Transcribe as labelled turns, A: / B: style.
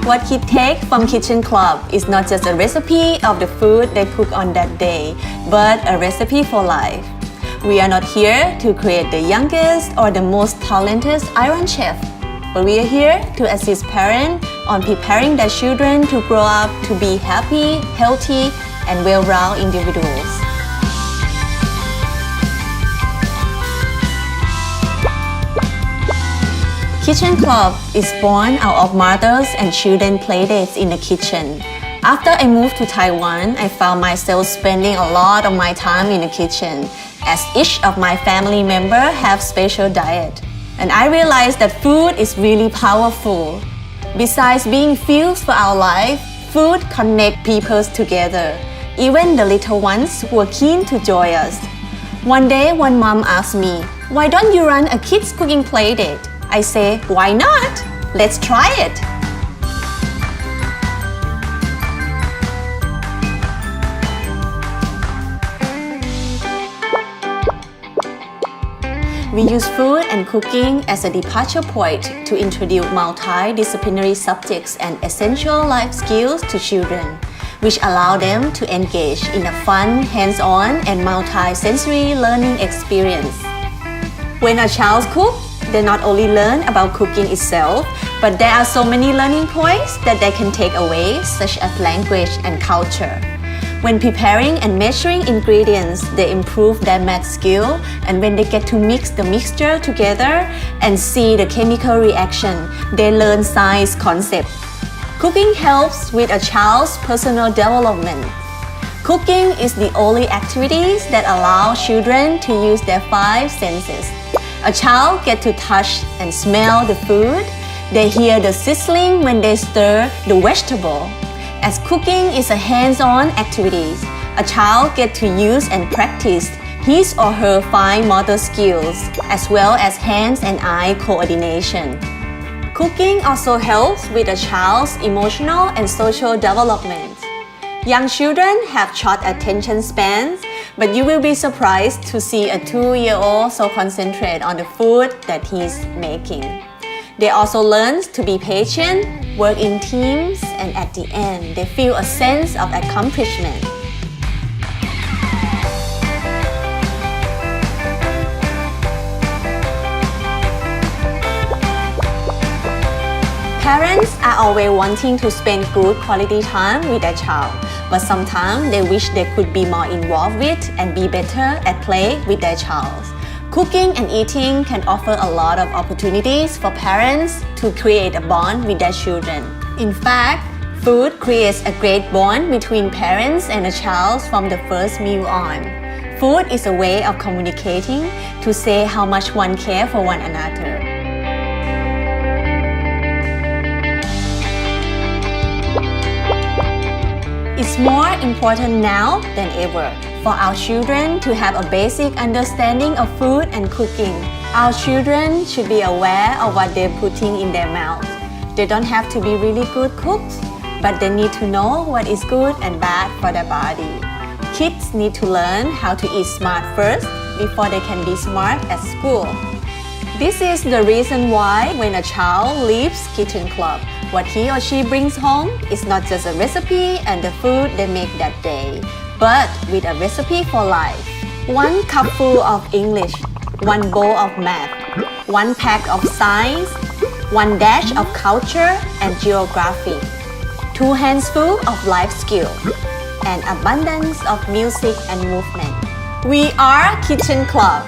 A: What kids take from Kitchen Club is not just a recipe of the food they cook on that day, but a recipe for life. We are not here to create the youngest or the most talented iron chef, but we are here to assist parents on preparing their children to grow up to be happy, healthy, and well-rounded individuals. Kitchen Club is born out of mothers and children playdates in the kitchen. After I moved to Taiwan, I found myself spending a lot of my time in the kitchen, as each of my family members have special diet. And I realized that food is really powerful. Besides being fuel for our life, food connects people together, even the little ones who are keen to join us. One day, one mom asked me, "Why don't you run a kids cooking playdate?" I say, "Why not? Let's try it." We use food and cooking as a departure point to introduce multidisciplinary subjects and essential life skills to children, which allow them to engage in a fun, hands-on, and multi-sensory learning experience. When a child cooks, they not only learn about cooking itself, but there are so many learning points that they can take away, such as language and culture. When preparing and measuring ingredients, they improve their math skill, and when they get to mix the mixture together and see the chemical reaction, they learn science concepts. Cooking helps with a child's personal development. Cooking is the only activity that allows children to use their 5 senses. A child gets to touch and smell the food. They hear the sizzling when they stir the vegetable. As cooking is a hands-on activity, a child gets to use and practice his or her fine motor skills, as well as hands and eye coordination. Cooking also helps with a child's emotional and social development. Young children have short attention spans, but you will be surprised to see a 2-year-old so concentrated on the food that he's making. They also learn to be patient, work in teams, and at the end, they feel a sense of accomplishment. Parents are always wanting to spend good quality time with their child, but sometimes they wish they could be more involved with and be better at play with their child. Cooking and eating can offer a lot of opportunities for parents to create a bond with their children. In fact, food creates a great bond between parents and a child from the first meal on. Food is a way of communicating to say how much one cares for one another. It's more important now than ever for our children to have a basic understanding of food and cooking. Our children should be aware of what they're putting in their mouth. They don't have to be really good cooks, but they need to know what is good and bad for their body. Kids need to learn how to eat smart first before they can be smart at school. This is the reason why when a child leaves Kitchen Club, what he or she brings home is not just a recipe and the food they make that day, but with a recipe for life. 1 cupful of English, 1 bowl of math, 1 pack of science, 1 dash of culture and geography, 2 handsful of life skill, and abundance of music and movement. We are Kitchen Club.